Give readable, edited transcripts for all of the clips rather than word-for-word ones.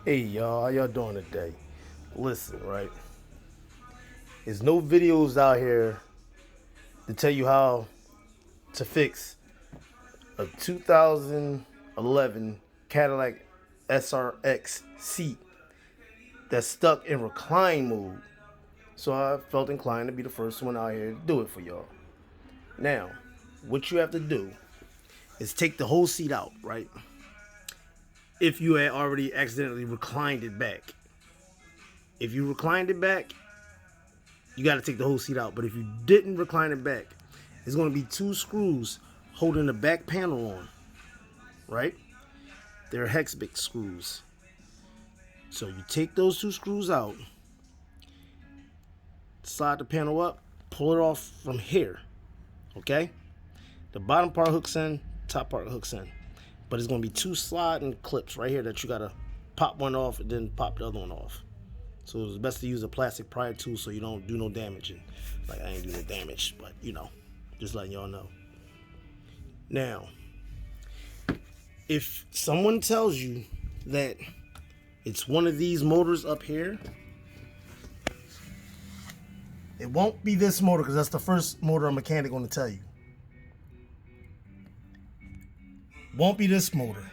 Hey y'all, how y'all doing today? Listen, right? There's no videos out here to tell you how to fix a 2011 Cadillac SRX seat that's stuck in recline mode. So I felt inclined to be the first one out here to do it for y'all. Now, what you have to do is take the whole seat out, right? If you had already accidentally reclined it back. If you reclined it back, you got to take the whole seat out. But if you didn't recline it back, there's going to be two screws holding the back panel on, right? They're hex bit screws. So you take those two screws out, slide the panel up, pull it off from here, okay? The bottom part hooks in, top part hooks in. But it's going to be two sliding clips right here that you got to pop one off and then pop the other one off. So it's best to use a plastic pry tool so you don't do no damage. And like, I ain't do no damage, but you know, just letting y'all know. Now, if someone tells you that it's one of these motors up here, it won't be this motor, because that's the first motor a mechanic going to tell you. Won't be this motor.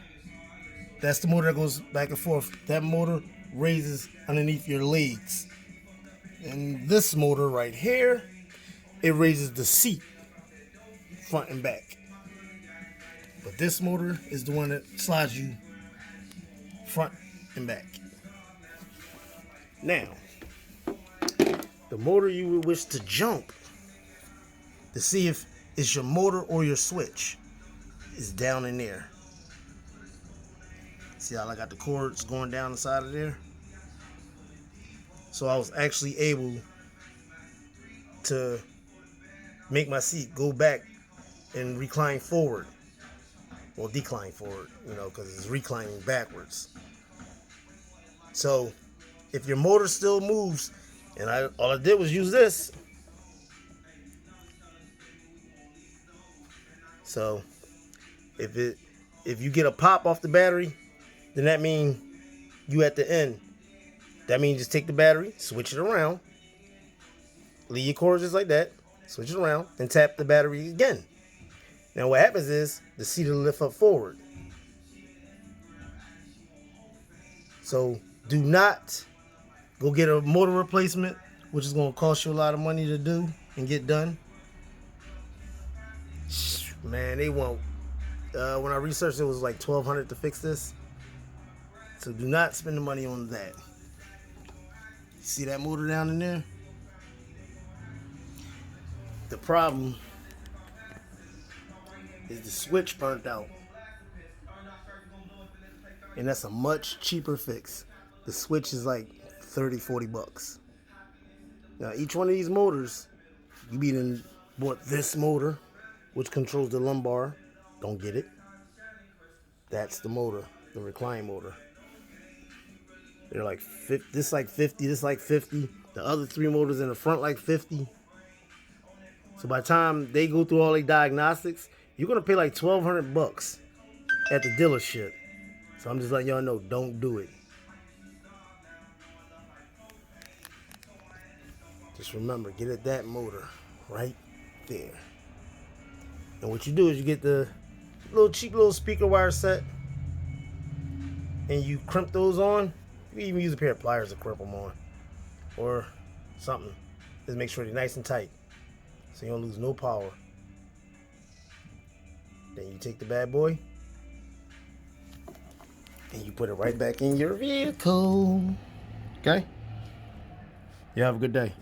That's the motor that goes back and forth. That motor raises underneath your legs. And this motor right here, it raises the seat front and back. But this motor is the one that slides you front and back. Now, the motor you would wish to jump to see if it's your motor or your switch is down in there. See how I got the cords going down the side of there? So I was actually able to make my seat go back and recline forward. Well, decline forward, you know, because it's reclining backwards. So if your motor still moves, and all I did was use this. So if you get a pop off the battery, then that means you at the end. That means just take the battery, switch it around, leave your cords just like that, switch it around, and tap the battery again. Now what happens is the seat will lift up forward. So do not go get a motor replacement, which is going to cost you a lot of money to do and get done. Man, they want, when I researched, it was like $1,200 to fix this. So do not spend the money on that. See that motor down in there? The problem is the switch burnt out. And that's a much cheaper fix. The switch is like 30, 40 bucks. Now each one of these motors, you be bought this motor, which controls the lumbar. Don't get it. That's the motor, the recline motor. They're like 50, this like 50, this like 50. The other three motors in the front like 50. So by the time they go through all their diagnostics, you're gonna pay like $1,200 at the dealership. So I'm just letting y'all know, don't do it. Just remember, get at that motor right there. And what you do is you get the cheap little speaker wire set, and you crimp those on. You can even use a pair of pliers to crimp them on, or something. Just make sure they're nice and tight, so you don't lose no power. Then you take the bad boy and you put it right back in your vehicle. Okay? You have a good day.